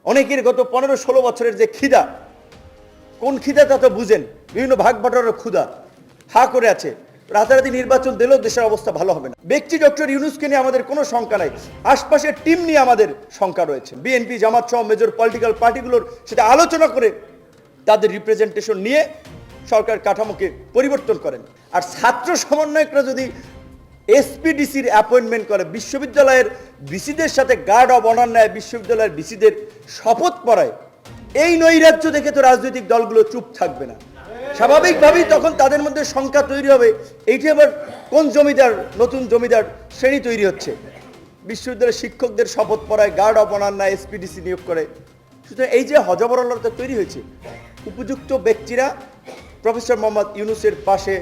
অনেকের গত 15-16 বছরের যে খিদা, কোন খিদা তা তো বুঝেন, বিভিন্ন ভাগ বাটোয়ারার ক্ষুধা হা করে আছে। রাতারাতি নির্বাচন দিলেও দেশের অবস্থা ভালো হবে না। ব্যক্তি ডক্টর ইউনূসকে নিয়ে আমাদের কোনো শঙ্কা নাই, আশপাশের টিম নিয়ে আমাদের শঙ্কা রয়েছে। বিএনপি, জামাত সহ মেজর পলিটিক্যাল পার্টিগুলোর সাথে আলোচনা করে তাদের রিপ্রেজেন্টেশন নিয়ে সরকার কাঠামোকে পরিবর্তন করেন। আর ছাত্র সমন্বয়করা যদি এসপিডিসির অ্যাপয়েন্টমেন্ট করে, বিশ্ববিদ্যালয়ের ভিসিদের সাথে গার্ড অব অনার নেয়, বিশ্ববিদ্যালয়ের ভিসিদের শপথ পড়ায়, এই নৈরাজ্য দেখে তো রাজনৈতিক দলগুলো চুপ থাকবে না। স্বাভাবিকভাবেই তখন তাদের মধ্যে শঙ্কা তৈরি হবে, এইটি আবার কোন জমিদার, নতুন জমিদার শ্রেণী তৈরি হচ্ছে। বিশ্ববিদ্যালয়ের শিক্ষকদের শপথ পড়ায়, গার্ড অব অনার নেয়, এসপিডিসি নিয়োগ করে। সুতরাং এই যে হজবরলতা তৈরি হয়েছে, উপযুক্ত ব্যক্তিরা প্রফেসর মোহাম্মদ ইউনূসের পাশে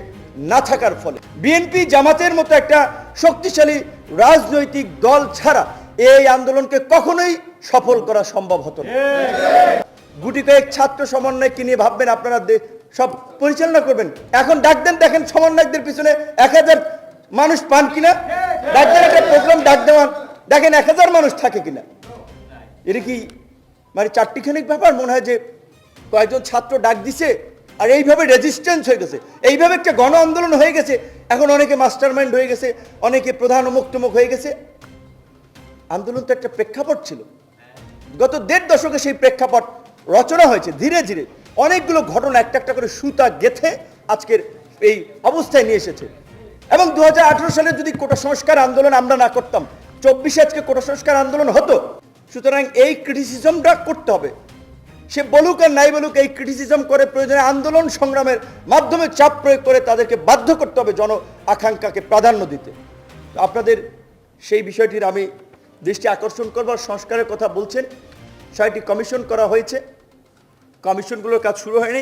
না থাকার ফলে বিএনপি, জামাতের মতো একটা শক্তিশালী রাজনৈতিক দল ছাড়া এই আন্দোলনকে কখনোই সফল করা সম্ভব হতো না। গুটি কয়েক ছাত্র সমন্বয়কে নিয়ে ভাববেন আপনারা সব পরিচালনা করবেন। এখন ডাক দেন, দেখেন সমন্বয়কদের পিছনে 1000 মানুষ পান কিনা। ডাক দেন, একটা প্রোগ্রাম ডাক দেওয়ান, দেখেন 1000 মানুষ থাকে কিনা। এটা কি মানে চারটিখানিক ব্যাপার? মনে হয় যে কয়েকজন ছাত্র ডাক দিছে আর এইভাবে রেজিস্ট্যান্স হয়ে গেছে, এইভাবে একটা গণ আন্দোলন হয়ে গেছে। এখন অনেকে মাস্টার মাইন্ড হয়ে গেছে, অনেকে প্রধান অমুক হয়ে গেছে। আন্দোলন তো একটা প্রেক্ষাপট ছিল, গত 1.5 দশকে সেই প্রেক্ষাপট রচনা হয়েছে। ধীরে ধীরে অনেকগুলো ঘটনা একটা একটা করে সুতা গেথে আজকের এই অবস্থায় নিয়ে এসেছে। এবং 2018 সালে যদি কোটা সংস্কার আন্দোলন আমরা না করতাম, 24-এ আজকে কোটা সংস্কার আন্দোলন হতো। সুতরাং এই ক্রিটিসিজমটা করতে হবে। সে বলুক আর নাই বলুক, এই ক্রিটিসিজম করে প্রয়োজনে আন্দোলন সংগ্রামের মাধ্যমে চাপ প্রয়োগ করে তাদেরকে বাধ্য করতে হবে জন আকাঙ্ক্ষাকে প্রাধান্য দিতে। আপনাদের সেই বিষয়টির আমি দৃষ্টি আকর্ষণ করবার, সংস্কারের কথা বলছেন, 6টি কমিশন করা হয়েছে, কমিশনগুলোর কাজ শুরু হয়নি।